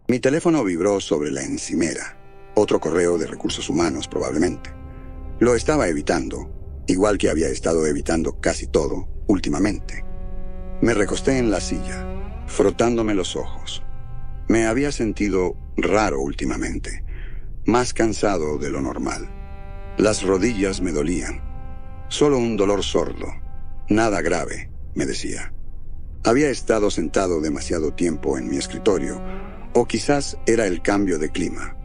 Mi teléfono vibró sobre la encimera. Otro correo de recursos humanos, probablemente. Lo estaba evitando, igual que había estado evitando casi todo últimamente. Me recosté en la silla, frotándome los ojos. Me había sentido raro últimamente, más cansado de lo normal. Las rodillas me dolían. Solo un dolor sordo. Nada grave, me decía. Había estado sentado demasiado tiempo en mi escritorio, o quizás era el cambio de clima.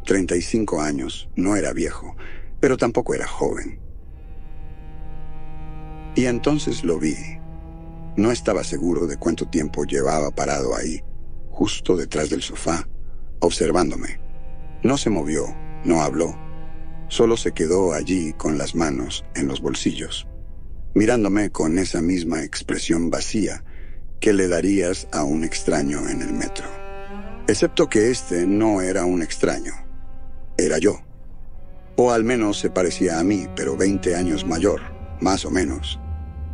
35 años, no era viejo, pero tampoco era joven. Y entonces lo vi. No estaba seguro de cuánto tiempo llevaba parado ahí, justo detrás del sofá, observándome. No se movió, no habló. Solo se quedó allí con las manos en los bolsillos, mirándome con esa misma expresión vacía que le darías a un extraño en el metro. Excepto que este no era un extraño. Era yo. O al menos se parecía a mí, pero 20 años mayor, más o menos.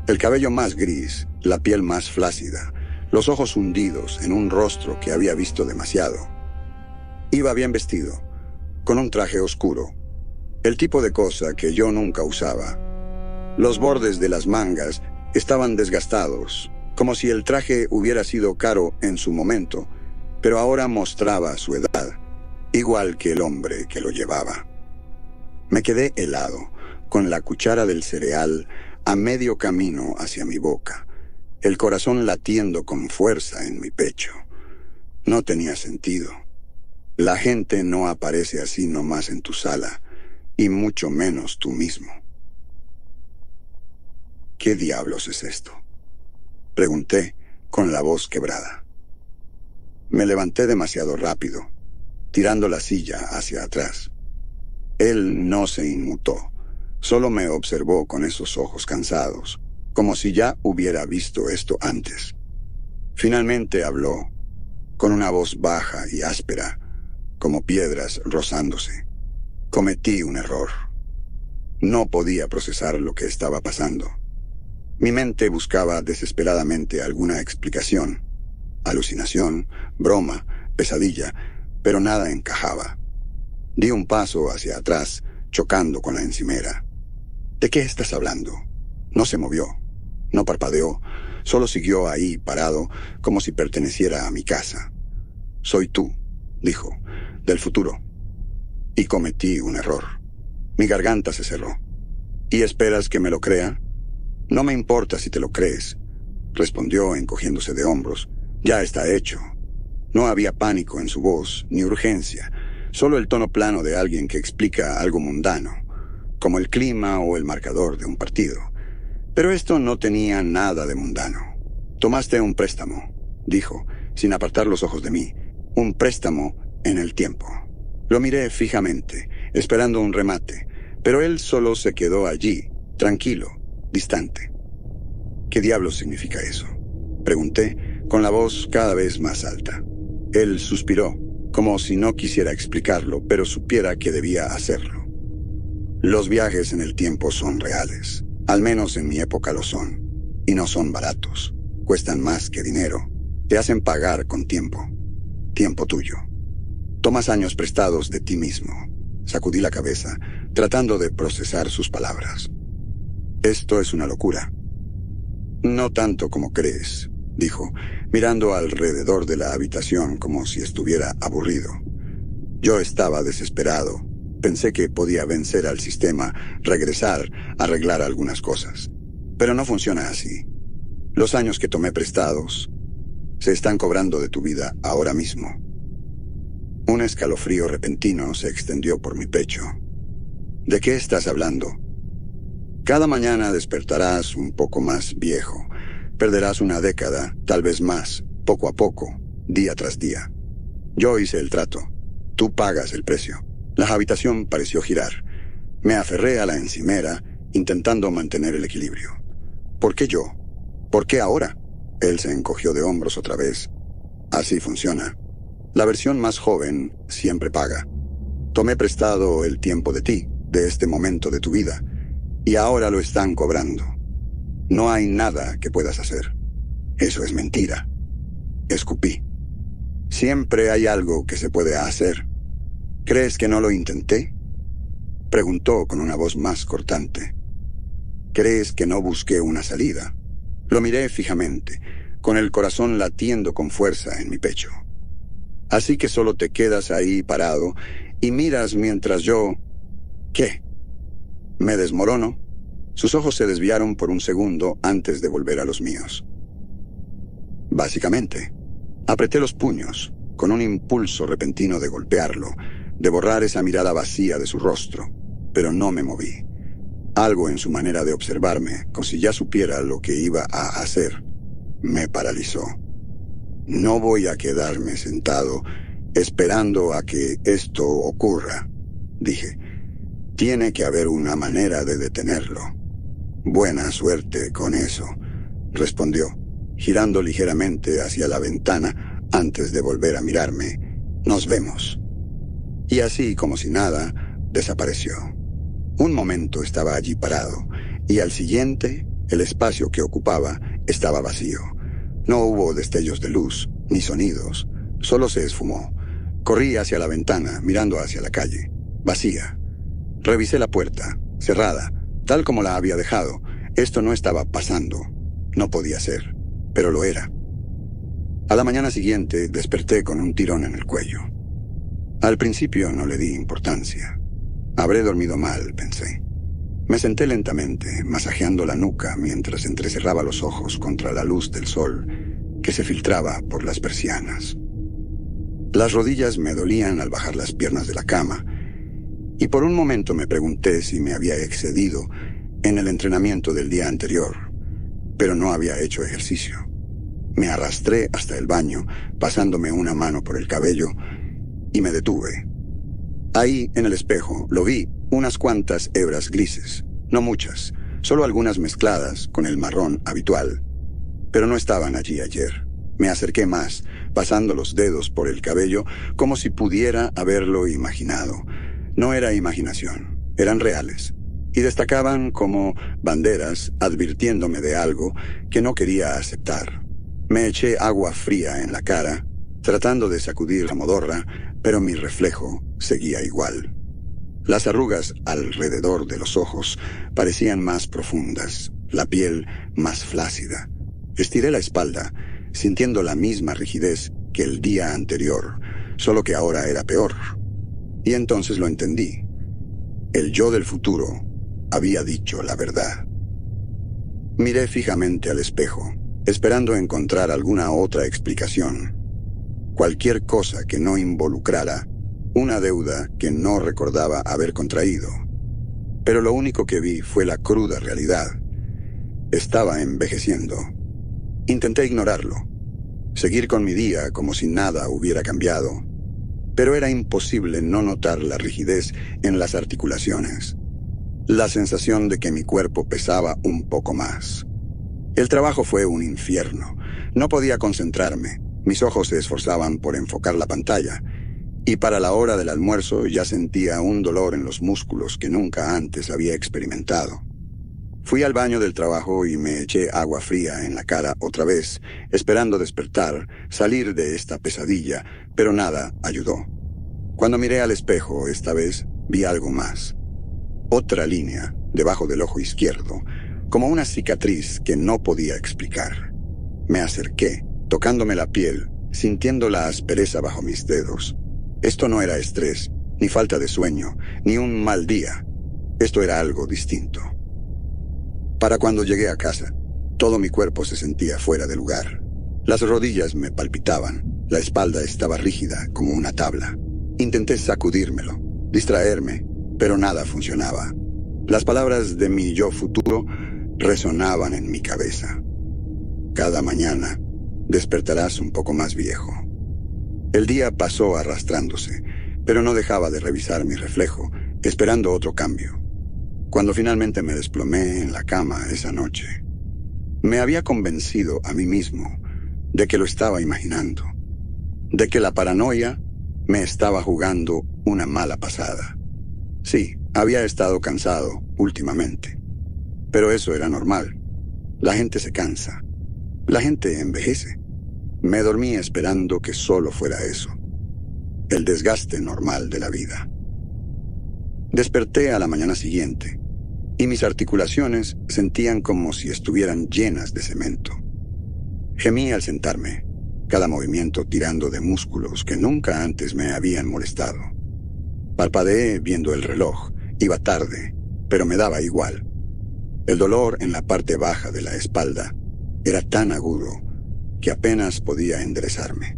El cabello más gris, la piel más flácida, los ojos hundidos en un rostro que había visto demasiado. Iba bien vestido, con un traje oscuro, el tipo de cosa que yo nunca usaba. Los bordes de las mangas estaban desgastados, como si el traje hubiera sido caro en su momento, pero ahora mostraba su edad, igual que el hombre que lo llevaba. Me quedé helado, con la cuchara del cereal a medio camino hacia mi boca, el corazón latiendo con fuerza en mi pecho. No tenía sentido. La gente no aparece así nomás en tu sala, y mucho menos tú mismo. ¿Qué diablos es esto?, pregunté con la voz quebrada. Me levanté demasiado rápido, tirando la silla hacia atrás. Él no se inmutó, solo me observó con esos ojos cansados, como si ya hubiera visto esto antes. Finalmente habló, con una voz baja y áspera, como piedras rozándose. Cometí un error. No podía procesar lo que estaba pasando. Mi mente buscaba desesperadamente alguna explicación. Alucinación, broma, pesadilla, pero nada encajaba. Di un paso hacia atrás, chocando con la encimera. ¿De qué estás hablando? No se movió, no parpadeó, solo siguió ahí parado, como si perteneciera a mi casa. Soy tú, dijo, del futuro. Y cometí un error. Mi garganta se cerró. ¿Y esperas que me lo crea? No me importa si te lo crees, respondió encogiéndose de hombros. Ya está hecho. No había pánico en su voz, ni urgencia, solo el tono plano de alguien que explica algo mundano, como el clima o el marcador de un partido. Pero esto no tenía nada de mundano. Tomaste un préstamo, dijo, sin apartar los ojos de mí. Un préstamo en el tiempo. Lo miré fijamente, esperando un remate, pero él solo se quedó allí, tranquilo, distante. ¿Qué diablos significa eso?, pregunté, con la voz cada vez más alta. Él suspiró, como si no quisiera explicarlo, pero supiera que debía hacerlo. Los viajes en el tiempo son reales, al menos en mi época lo son, y no son baratos, cuestan más que dinero, te hacen pagar con tiempo, tiempo tuyo. Tomas años prestados de ti mismo. Sacudí la cabeza, tratando de procesar sus palabras. Esto es una locura. No tanto como crees, dijo, mirando alrededor de la habitación como si estuviera aburrido. Yo estaba desesperado. Pensé que podía vencer al sistema, regresar, arreglar algunas cosas. Pero no funciona así. Los años que tomé prestados se están cobrando de tu vida ahora mismo. Un escalofrío repentino se extendió por mi pecho. ¿De qué estás hablando? Cada mañana despertarás un poco más viejo. Perderás una década, tal vez más, poco a poco, día tras día. Yo hice el trato. Tú pagas el precio. La habitación pareció girar. Me aferré a la encimera, intentando mantener el equilibrio. ¿Por qué yo? ¿Por qué ahora? Él se encogió de hombros otra vez. Así funciona. La versión más joven siempre paga. Tomé prestado el tiempo de ti, de este momento de tu vida, y ahora lo están cobrando. No hay nada que puedas hacer. Eso es mentira. Escupí. Siempre hay algo que se puede hacer. ¿Crees que no lo intenté? Preguntó con una voz más cortante. ¿Crees que no busqué una salida? Lo miré fijamente, con el corazón latiendo con fuerza en mi pecho. Así que solo te quedas ahí parado y miras mientras yo... ¿Qué? Me desmorono. Sus ojos se desviaron por un segundo antes de volver a los míos. Básicamente, apreté los puños, con un impulso repentino de golpearlo, de borrar esa mirada vacía de su rostro, pero no me moví. Algo en su manera de observarme, como si ya supiera lo que iba a hacer, me paralizó. No voy a quedarme sentado esperando a que esto ocurra, dije. Tiene que haber una manera de detenerlo. Buena suerte con eso, respondió, girando ligeramente hacia la ventana antes de volver a mirarme. Nos vemos. Y así, como si nada, desapareció. Un momento estaba allí parado, y al siguiente, el espacio que ocupaba estaba vacío. No hubo destellos de luz, ni sonidos, solo se esfumó. Corrí hacia la ventana, mirando hacia la calle, vacía. Revisé la puerta, cerrada, tal como la había dejado. Esto no estaba pasando. No podía ser, pero lo era. A la mañana siguiente desperté con un tirón en el cuello. Al principio no le di importancia. Habré dormido mal, pensé. Me senté lentamente, masajeando la nuca mientras entrecerraba los ojos contra la luz del sol que se filtraba por las persianas. Las rodillas me dolían al bajar las piernas de la cama, y por un momento me pregunté si me había excedido en el entrenamiento del día anterior, pero no había hecho ejercicio. Me arrastré hasta el baño, pasándome una mano por el cabello, y me detuve. Ahí, en el espejo, lo vi, unas cuantas hebras grises, no muchas, solo algunas mezcladas con el marrón habitual. Pero no estaban allí ayer. Me acerqué más, pasando los dedos por el cabello, como si pudiera haberlo imaginado. No era imaginación, eran reales, y destacaban como banderas advirtiéndome de algo que no quería aceptar. Me eché agua fría en la cara, tratando de sacudir la modorra, pero mi reflejo seguía igual. Las arrugas alrededor de los ojos parecían más profundas, la piel más flácida. Estiré la espalda, sintiendo la misma rigidez que el día anterior, solo que ahora era peor. Y entonces lo entendí. El yo del futuro había dicho la verdad. Miré fijamente al espejo, esperando encontrar alguna otra explicación. Cualquier cosa que no involucrara una deuda que no recordaba haber contraído. Pero lo único que vi fue la cruda realidad. Estaba envejeciendo. Intenté ignorarlo, seguir con mi día como si nada hubiera cambiado, pero era imposible no notar la rigidez en las articulaciones, la sensación de que mi cuerpo pesaba un poco más. El trabajo fue un infierno. No podía concentrarme. Mis ojos se esforzaban por enfocar la pantalla, y para la hora del almuerzo ya sentía un dolor en los músculos que nunca antes había experimentado. Fui al baño del trabajo y me eché agua fría en la cara otra vez, esperando despertar, salir de esta pesadilla, pero nada ayudó. Cuando miré al espejo, esta vez, vi algo más. Otra línea, debajo del ojo izquierdo, como una cicatriz que no podía explicar. Me acerqué, tocándome la piel, sintiendo la aspereza bajo mis dedos. Esto no era estrés, ni falta de sueño, ni un mal día. Esto era algo distinto. Para cuando llegué a casa, todo mi cuerpo se sentía fuera de lugar. Las rodillas me palpitaban, la espalda estaba rígida como una tabla. Intenté sacudírmelo, distraerme, pero nada funcionaba. Las palabras de mi yo futuro resonaban en mi cabeza. Cada mañana despertarás un poco más viejo. El día pasó arrastrándose, pero no dejaba de revisar mi reflejo, esperando otro cambio. Cuando finalmente me desplomé en la cama esa noche, me había convencido a mí mismo de que lo estaba imaginando, de que la paranoia me estaba jugando una mala pasada. Sí, había estado cansado últimamente, pero eso era normal. La gente se cansa, la gente envejece. Me dormí esperando que solo fuera eso, el desgaste normal de la vida. Desperté a la mañana siguiente, y mis articulaciones sentían como si estuvieran llenas de cemento. Gemí al sentarme, cada movimiento tirando de músculos que nunca antes me habían molestado. Parpadeé viendo el reloj. Iba tarde, pero me daba igual. El dolor en la parte baja de la espalda era tan agudo que apenas podía enderezarme.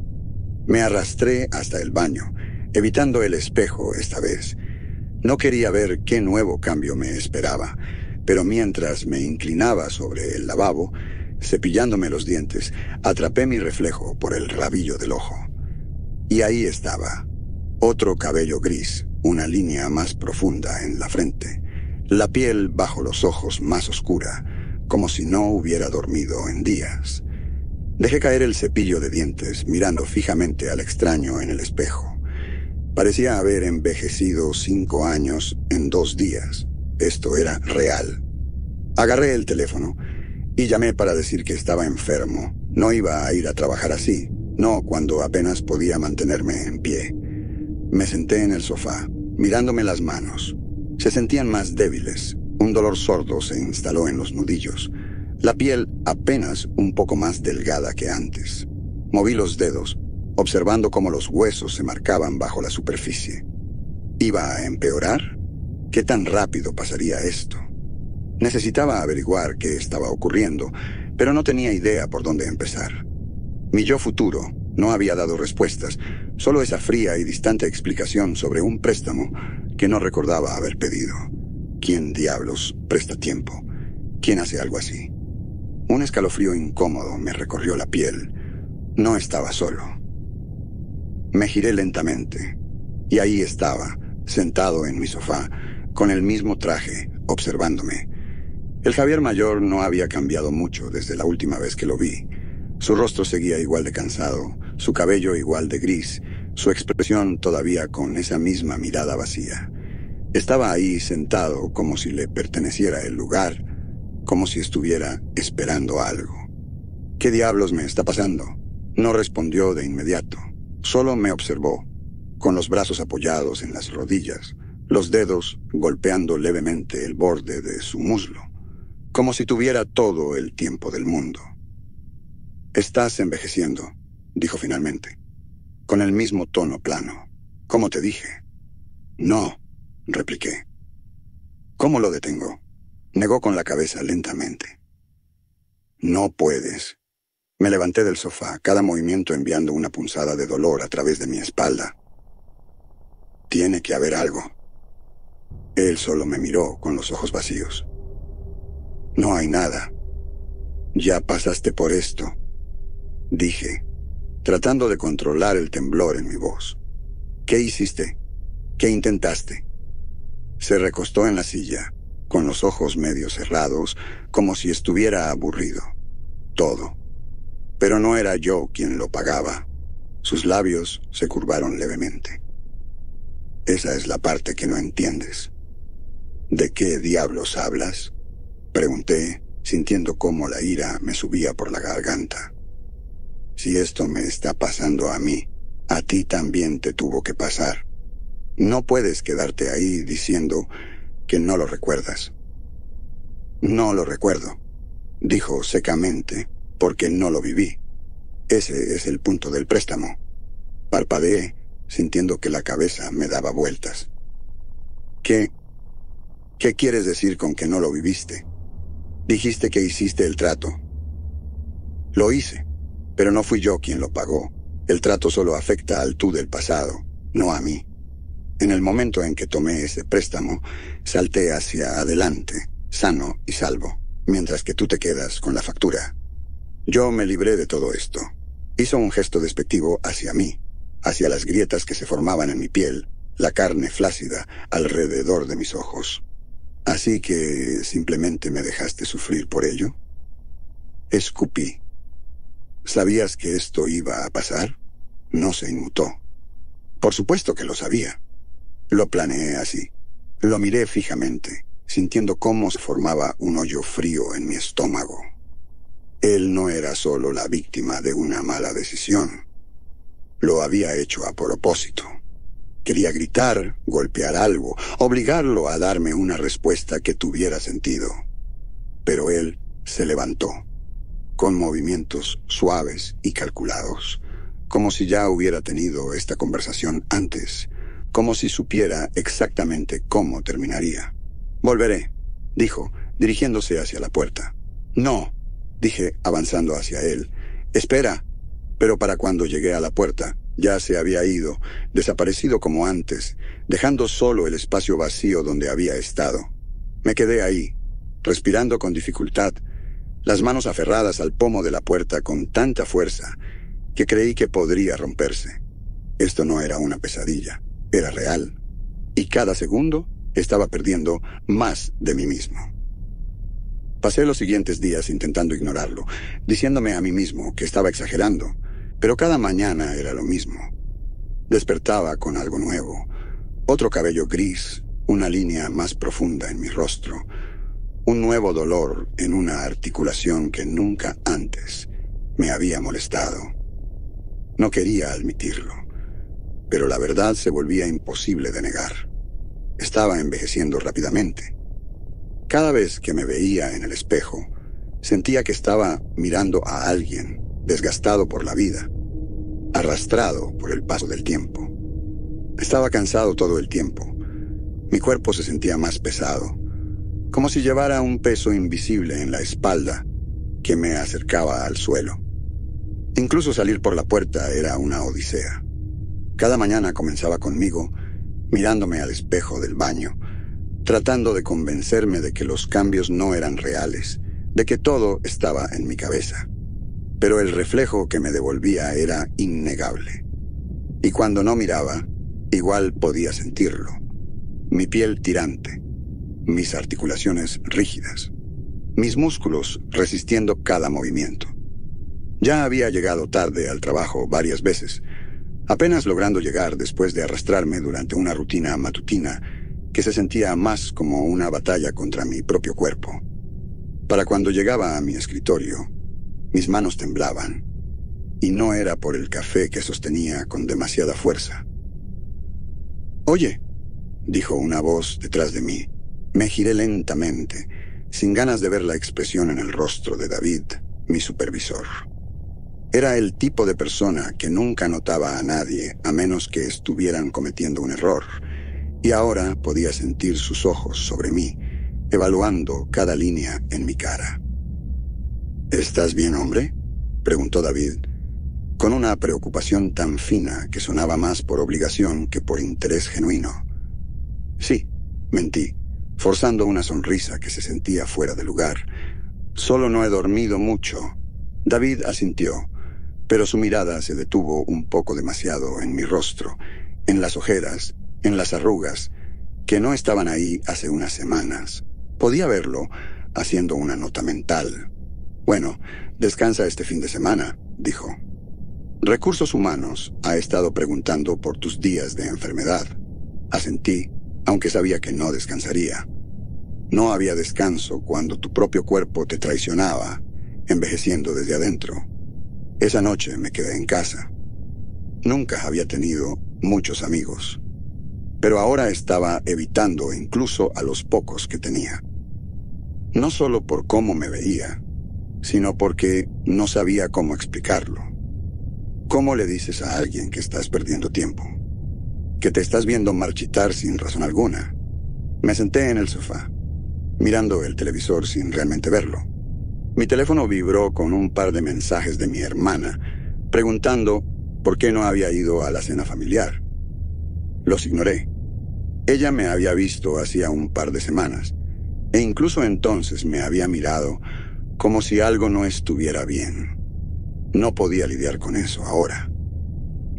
Me arrastré hasta el baño, evitando el espejo esta vez. No quería ver qué nuevo cambio me esperaba, pero mientras me inclinaba sobre el lavabo, cepillándome los dientes, atrapé mi reflejo por el rabillo del ojo. Y ahí estaba, otro cabello gris, una línea más profunda en la frente, la piel bajo los ojos más oscura, como si no hubiera dormido en días. Dejé caer el cepillo de dientes, mirando fijamente al extraño en el espejo. Parecía haber envejecido 5 años en 2 días. Esto era real. Agarré el teléfono y llamé para decir que estaba enfermo. No iba a ir a trabajar así, no cuando apenas podía mantenerme en pie. Me senté en el sofá, mirándome las manos. Se sentían más débiles. Un dolor sordo se instaló en los nudillos. La piel apenas un poco más delgada que antes. Moví los dedos, observando cómo los huesos se marcaban bajo la superficie. ¿Iba a empeorar? ¿Qué tan rápido pasaría esto? Necesitaba averiguar qué estaba ocurriendo, pero no tenía idea por dónde empezar. Mi yo futuro no había dado respuestas, solo esa fría y distante explicación sobre un préstamo que no recordaba haber pedido. ¿Quién diablos presta tiempo? ¿Quién hace algo así? Un escalofrío incómodo me recorrió la piel. No estaba solo. Me giré lentamente, y ahí estaba, sentado en mi sofá, con el mismo traje, observándome. El Javier mayor no había cambiado mucho desde la última vez que lo vi. Su rostro seguía igual de cansado, su cabello igual de gris, su expresión todavía con esa misma mirada vacía. Estaba ahí sentado como si le perteneciera el lugar, como si estuviera esperando algo. ¿Qué diablos me está pasando? No respondió de inmediato. Solo me observó, con los brazos apoyados en las rodillas, los dedos golpeando levemente el borde de su muslo, como si tuviera todo el tiempo del mundo. «Estás envejeciendo», dijo finalmente, con el mismo tono plano. «¿Cómo te dije?» «No», repliqué. «¿Cómo lo detengo?» Negó con la cabeza lentamente. «No puedes». Me levanté del sofá, cada movimiento enviando una punzada de dolor a través de mi espalda. «Tiene que haber algo». Él solo me miró con los ojos vacíos. «No hay nada. Ya pasaste por esto», dije, tratando de controlar el temblor en mi voz. «¿Qué hiciste? ¿Qué intentaste?» Se recostó en la silla, con los ojos medio cerrados, como si estuviera aburrido. Todo. Pero no era yo quien lo pagaba. Sus labios se curvaron levemente. «Esa es la parte que no entiendes». «¿De qué diablos hablas?», pregunté, sintiendo cómo la ira me subía por la garganta. «Si esto me está pasando a mí, a ti también te tuvo que pasar. No puedes quedarte ahí diciendo que no lo recuerdas». «No lo recuerdo», dijo secamente, «porque no lo viví. Ese es el punto del préstamo». Parpadeé, sintiendo que la cabeza me daba vueltas. ¿Qué quieres decir con que no lo viviste? Dijiste que hiciste el trato». «Lo hice, pero no fui yo quien lo pagó. El trato solo afecta al tú del pasado, no a mí. En el momento en que tomé ese préstamo, salté hacia adelante, sano y salvo, mientras que tú te quedas con la factura. Yo me libré de todo esto». Hizo un gesto despectivo hacia mí, hacia las grietas que se formaban en mi piel, la carne flácida alrededor de mis ojos. «¿Así que simplemente me dejaste sufrir por ello?» Escupí. «¿Sabías que esto iba a pasar?» No se inmutó. «Por supuesto que lo sabía. Lo planeé así». Lo miré fijamente, sintiendo cómo se formaba un hoyo frío en mi estómago. Él no era solo la víctima de una mala decisión. Lo había hecho a propósito. Quería gritar, golpear algo, obligarlo a darme una respuesta que tuviera sentido. Pero él se levantó, con movimientos suaves y calculados, como si ya hubiera tenido esta conversación antes, como si supiera exactamente cómo terminaría. «Volveré», dijo, dirigiéndose hacia la puerta. «No», dije, avanzando hacia él. «Espera». Pero para cuando llegué a la puerta, ya se había ido, desaparecido como antes, dejando solo el espacio vacío donde había estado. Me quedé ahí, respirando con dificultad, las manos aferradas al pomo de la puerta con tanta fuerza que creí que podría romperse. Esto no era una pesadilla, era real. Y cada segundo estaba perdiendo más de mí mismo. Pasé los siguientes días intentando ignorarlo, diciéndome a mí mismo que estaba exagerando, pero cada mañana era lo mismo. Despertaba con algo nuevo, otro cabello gris, una línea más profunda en mi rostro, un nuevo dolor en una articulación que nunca antes me había molestado. No quería admitirlo, pero la verdad se volvía imposible de negar. Estaba envejeciendo rápidamente. Cada vez que me veía en el espejo, sentía que estaba mirando a alguien desgastado por la vida, arrastrado por el paso del tiempo. Estaba cansado todo el tiempo. Mi cuerpo se sentía más pesado, como si llevara un peso invisible en la espalda que me acercaba al suelo. Incluso salir por la puerta era una odisea. Cada mañana comenzaba conmigo, mirándome al espejo del baño, tratando de convencerme de que los cambios no eran reales, de que todo estaba en mi cabeza. Pero el reflejo que me devolvía era innegable. Y cuando no miraba, igual podía sentirlo. Mi piel tirante, mis articulaciones rígidas, mis músculos resistiendo cada movimiento. Ya había llegado tarde al trabajo varias veces, apenas logrando llegar después de arrastrarme durante una rutina matutina que se sentía más como una batalla contra mi propio cuerpo. Para cuando llegaba a mi escritorio, mis manos temblaban, y no era por el café que sostenía con demasiada fuerza. «Oye», dijo una voz detrás de mí. Me giré lentamente, sin ganas de ver la expresión en el rostro de David, mi supervisor. Era el tipo de persona que nunca notaba a nadie a menos que estuvieran cometiendo un error, y ahora podía sentir sus ojos sobre mí, evaluando cada línea en mi cara. «¿Estás bien, hombre?», preguntó David, con una preocupación tan fina que sonaba más por obligación que por interés genuino. «Sí», mentí, forzando una sonrisa que se sentía fuera de lugar. «Solo no he dormido mucho». David asintió, pero su mirada se detuvo un poco demasiado en mi rostro, en las ojeras, en las arrugas, que no estaban ahí hace unas semanas. Podía verlo haciendo una nota mental. «Bueno, descansa este fin de semana», dijo. «Recursos Humanos ha estado preguntando por tus días de enfermedad». Asentí, aunque sabía que no descansaría. No había descanso cuando tu propio cuerpo te traicionaba, envejeciendo desde adentro. Esa noche me quedé en casa. Nunca había tenido muchos amigos, pero ahora estaba evitando incluso a los pocos que tenía. No solo por cómo me veía, sino porque no sabía cómo explicarlo. ¿Cómo le dices a alguien que estás perdiendo tiempo? Que te estás viendo marchitar sin razón alguna. Me senté en el sofá, mirando el televisor sin realmente verlo. Mi teléfono vibró con un par de mensajes de mi hermana, preguntando por qué no había ido a la cena familiar. Los ignoré. Ella me había visto hacía un par de semanas, e incluso entonces me había mirado como si algo no estuviera bien. No podía lidiar con eso ahora.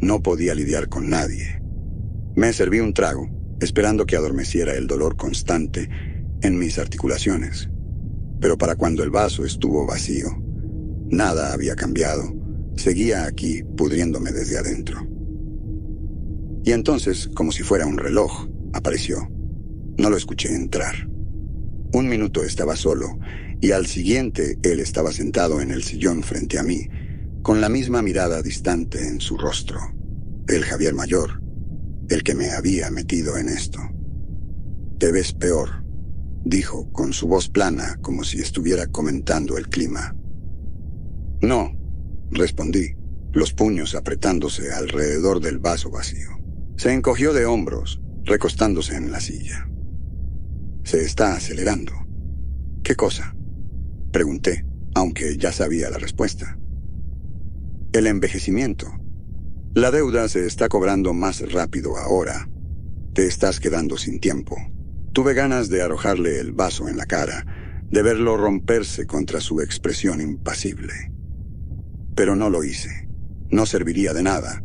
No podía lidiar con nadie. Me serví un trago, esperando que adormeciera el dolor constante en mis articulaciones. Pero para cuando el vaso estuvo vacío, nada había cambiado. Seguía aquí, pudriéndome desde adentro. Y entonces, como si fuera un reloj, apareció. No lo escuché entrar. 1 minuto estaba solo, y al siguiente él estaba sentado en el sillón frente a mí, con la misma mirada distante en su rostro. El Javier mayor, el que me había metido en esto. «Te ves peor», dijo con su voz plana, como si estuviera comentando el clima. «No», respondí, los puños apretándose alrededor del vaso vacío. Se encogió de hombros, recostándose en la silla. «Se está acelerando». «¿Qué cosa?», pregunté, aunque ya sabía la respuesta. «El envejecimiento. La deuda se está cobrando más rápido ahora. Te estás quedando sin tiempo». Tuve ganas de arrojarle el vaso en la cara, de verlo romperse contra su expresión impasible. Pero no lo hice. No serviría de nada.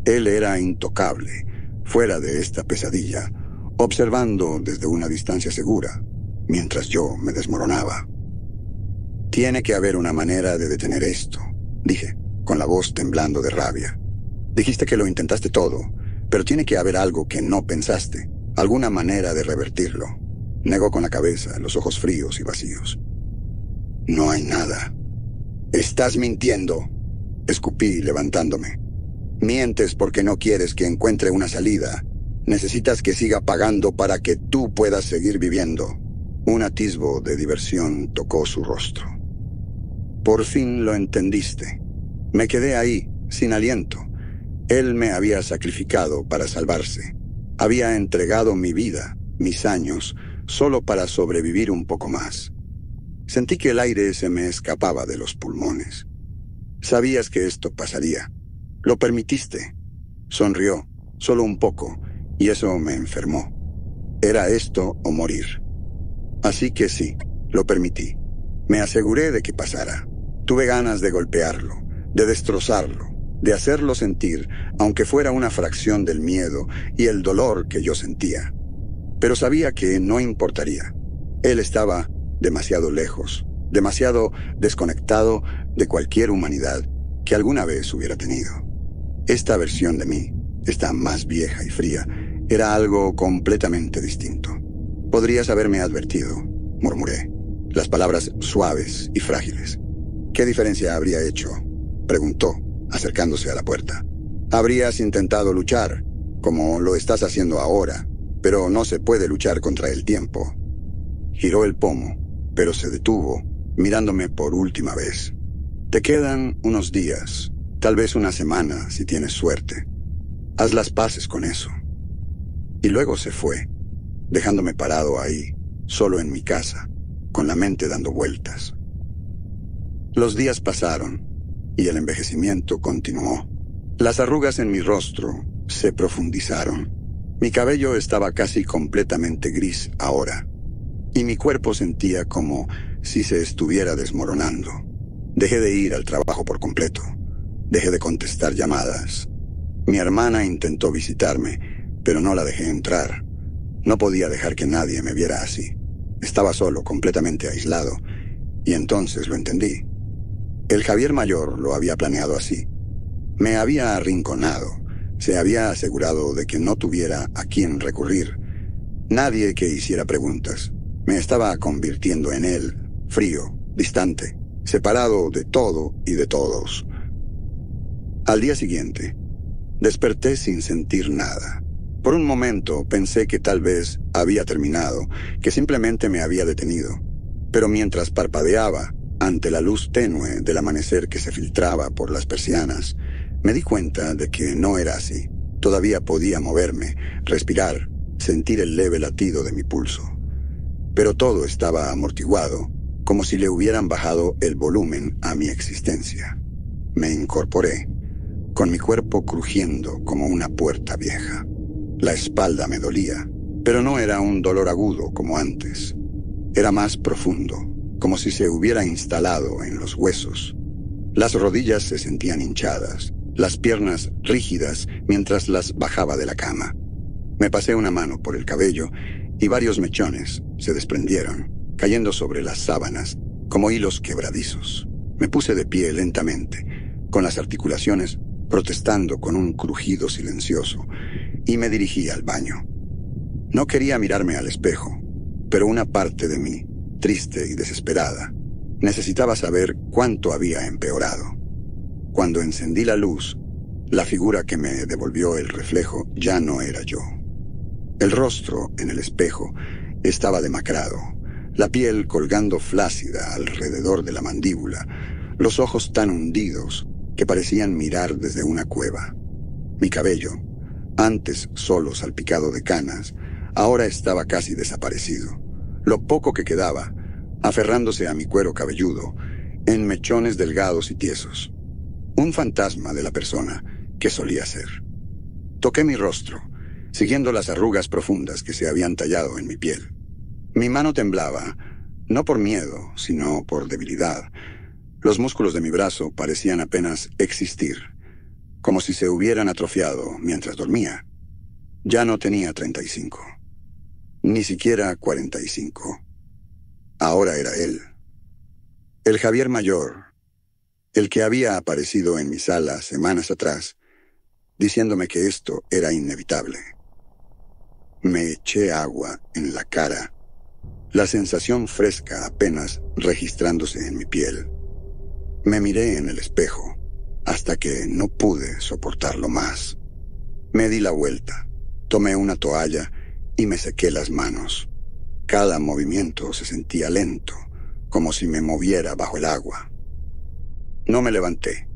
Él era intocable, fuera de esta pesadilla, observando desde una distancia segura, mientras yo me desmoronaba. «Tiene que haber una manera de detener esto», dije, con la voz temblando de rabia. «Dijiste que lo intentaste todo, pero tiene que haber algo que no pensaste. Alguna manera de revertirlo». Negó con la cabeza, los ojos fríos y vacíos. «No hay nada». «Estás mintiendo», escupí levantándome. «Mientes porque no quieres que encuentre una salida. Necesitas que siga pagando para que tú puedas seguir viviendo». Un atisbo de diversión tocó su rostro. «Por fin lo entendiste». Me quedé ahí, sin aliento. Él me había sacrificado para salvarse. Había entregado mi vida, mis años, solo para sobrevivir un poco más. Sentí que el aire se me escapaba de los pulmones. «Sabías que esto pasaría. Lo permitiste». Sonrió, solo un poco, y eso me enfermó. Era esto o morir. Así que sí, lo permití. Me aseguré de que pasara. Tuve ganas de golpearlo, de destrozarlo, de hacerlo sentir, aunque fuera una fracción del miedo y el dolor que yo sentía. Pero sabía que no importaría. Él estaba demasiado lejos, demasiado desconectado de cualquier humanidad que alguna vez hubiera tenido. Esta versión de mí, esta más vieja y fría, era algo completamente distinto. «Podrías haberme advertido», murmuré, las palabras suaves y frágiles. «¿Qué diferencia habría hecho?», preguntó, acercándose a la puerta. «Habrías intentado luchar, como lo estás haciendo ahora, pero no se puede luchar contra el tiempo». Giró el pomo, pero se detuvo, mirándome por última vez. «Te quedan unos días, tal vez una semana, si tienes suerte. Haz las paces con eso». Y luego se fue, dejándome parado ahí, solo en mi casa, con la mente dando vueltas. Los días pasaron, y el envejecimiento continuó. Las arrugas en mi rostro se profundizaron. Mi cabello estaba casi completamente gris ahora, y mi cuerpo sentía como si se estuviera desmoronando. Dejé de ir al trabajo por completo. Dejé de contestar llamadas. Mi hermana intentó visitarme, pero no la dejé entrar. No podía dejar que nadie me viera así. Estaba solo, completamente aislado, y entonces lo entendí. El Javier mayor lo había planeado así. Me había arrinconado. Se había asegurado de que no tuviera a quién recurrir. Nadie que hiciera preguntas. Me estaba convirtiendo en él, frío, distante, separado de todo y de todos. Al día siguiente, desperté sin sentir nada. Por un momento pensé que tal vez había terminado, que simplemente me había detenido. Pero mientras parpadeaba, ante la luz tenue del amanecer que se filtraba por las persianas, me di cuenta de que no era así. Todavía podía moverme, respirar, sentir el leve latido de mi pulso. Pero todo estaba amortiguado, como si le hubieran bajado el volumen a mi existencia. Me incorporé, con mi cuerpo crujiendo como una puerta vieja. La espalda me dolía, pero no era un dolor agudo como antes. Era más profundo, como si se hubiera instalado en los huesos. Las rodillas se sentían hinchadas, las piernas rígidas mientras las bajaba de la cama. Me pasé una mano por el cabello y varios mechones se desprendieron, cayendo sobre las sábanas como hilos quebradizos. Me puse de pie lentamente, con las articulaciones protestando con un crujido silencioso, y me dirigí al baño. No quería mirarme al espejo, pero una parte de mí, triste y desesperada. Necesitaba saber cuánto había empeorado. Cuando encendí la luz, la figura que me devolvió el reflejo ya no era yo. El rostro en el espejo estaba demacrado, la piel colgando flácida alrededor de la mandíbula, los ojos tan hundidos que parecían mirar desde una cueva. Mi cabello, antes solo salpicado de canas, ahora estaba casi desaparecido. Lo poco que quedaba, aferrándose a mi cuero cabelludo, en mechones delgados y tiesos. Un fantasma de la persona que solía ser. Toqué mi rostro, siguiendo las arrugas profundas que se habían tallado en mi piel. Mi mano temblaba, no por miedo, sino por debilidad. Los músculos de mi brazo parecían apenas existir, como si se hubieran atrofiado mientras dormía. Ya no tenía 35, ni siquiera 45. Ahora era él. El Javier mayor, el que había aparecido en mi sala semanas atrás, diciéndome que esto era inevitable. Me eché agua en la cara, la sensación fresca apenas registrándose en mi piel. Me miré en el espejo, hasta que no pude soportarlo más. Me di la vuelta, tomé una toalla y me sequé las manos. Cada movimiento se sentía lento, como si me moviera bajo el agua. No me levanté.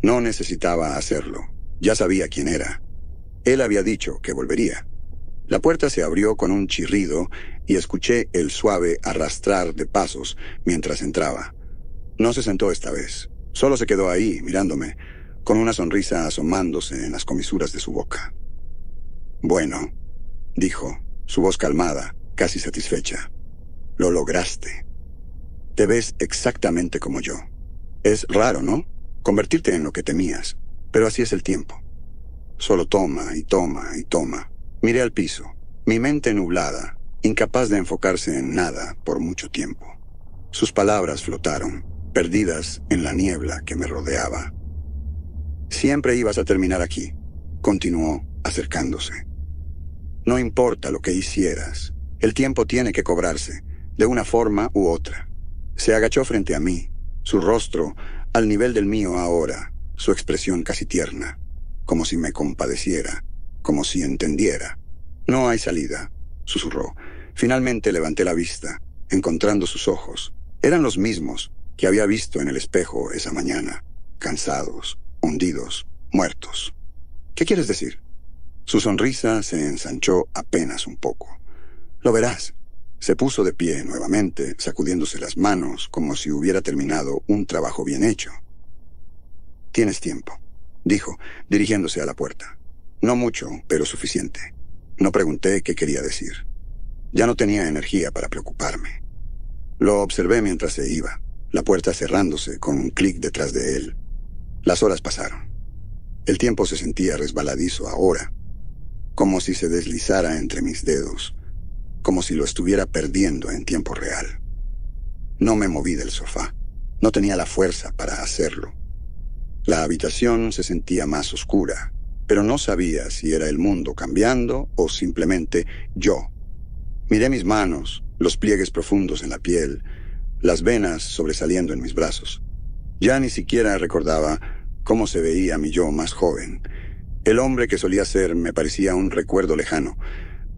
No necesitaba hacerlo. Ya sabía quién era. Él había dicho que volvería. La puerta se abrió con un chirrido y escuché el suave arrastrar de pasos mientras entraba. No se sentó esta vez. Solo se quedó ahí, mirándome, con una sonrisa asomándose en las comisuras de su boca. «Bueno», dijo, su voz calmada, casi satisfecha. «Lo lograste. Te ves exactamente como yo. Es raro, ¿no? Convertirte en lo que temías. Pero así es el tiempo. Solo toma y toma y toma». Miré al piso, mi mente nublada, incapaz de enfocarse en nada por mucho tiempo. Sus palabras flotaron, perdidas en la niebla que me rodeaba. «Siempre ibas a terminar aquí», continuó, acercándose. «No importa lo que hicieras, el tiempo tiene que cobrarse, de una forma u otra». Se agachó frente a mí, su rostro al nivel del mío ahora, su expresión casi tierna, como si me compadeciera, como si entendiera. «No hay salida», susurró. Finalmente levanté la vista, encontrando sus ojos. Eran los mismos que había visto en el espejo esa mañana, cansados, hundidos, muertos. «¿Qué quieres decir?» Su sonrisa se ensanchó apenas un poco. «Lo verás». Se puso de pie nuevamente, sacudiéndose las manos como si hubiera terminado un trabajo bien hecho. «Tienes tiempo», dijo, dirigiéndose a la puerta. «No mucho, pero suficiente». No pregunté qué quería decir. Ya no tenía energía para preocuparme. Lo observé mientras se iba, la puerta cerrándose con un clic detrás de él. Las horas pasaron. El tiempo se sentía resbaladizo ahora, como si se deslizara entre mis dedos, como si lo estuviera perdiendo en tiempo real. No me moví del sofá. No tenía la fuerza para hacerlo. La habitación se sentía más oscura, pero no sabía si era el mundo cambiando o simplemente yo. Miré mis manos, los pliegues profundos en la piel, las venas sobresaliendo en mis brazos. Ya ni siquiera recordaba cómo se veía mi yo más joven. El hombre que solía ser me parecía un recuerdo lejano,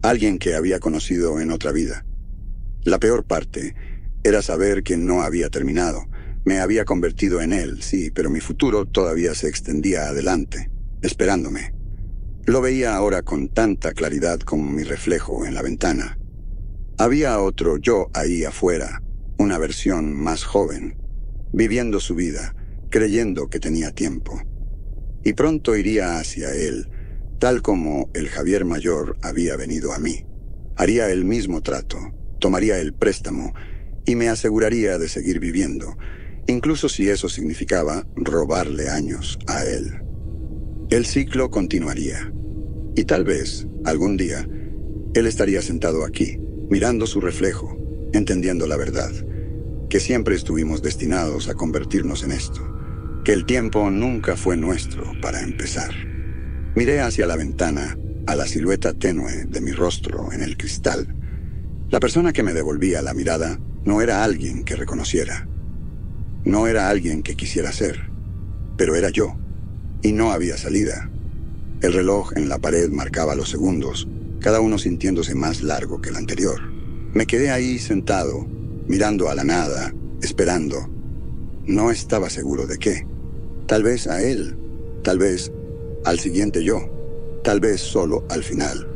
alguien que había conocido en otra vida. La peor parte era saber que no había terminado. Me había convertido en él, sí, pero mi futuro todavía se extendía adelante, esperándome. Lo veía ahora con tanta claridad como mi reflejo en la ventana. Había otro yo ahí afuera, una versión más joven, viviendo su vida, creyendo que tenía tiempo. Y pronto iría hacia él, tal como el Javier mayor había venido a mí. Haría el mismo trato, tomaría el préstamo y me aseguraría de seguir viviendo, incluso si eso significaba robarle años a él. El ciclo continuaría, y tal vez, algún día, él estaría sentado aquí, mirando su reflejo, entendiendo la verdad, que siempre estuvimos destinados a convertirnos en esto, que el tiempo nunca fue nuestro para empezar. Miré hacia la ventana, a la silueta tenue de mi rostro en el cristal. La persona que me devolvía la mirada No era alguien que reconociera. No era alguien que quisiera ser. Pero era yo. Y no había salida. El reloj en la pared marcaba los segundos, cada uno sintiéndose más largo que el anterior. Me quedé ahí sentado, mirando a la nada, esperando. No estaba seguro de qué. Tal vez a él, tal vez al siguiente yo, tal vez solo al final.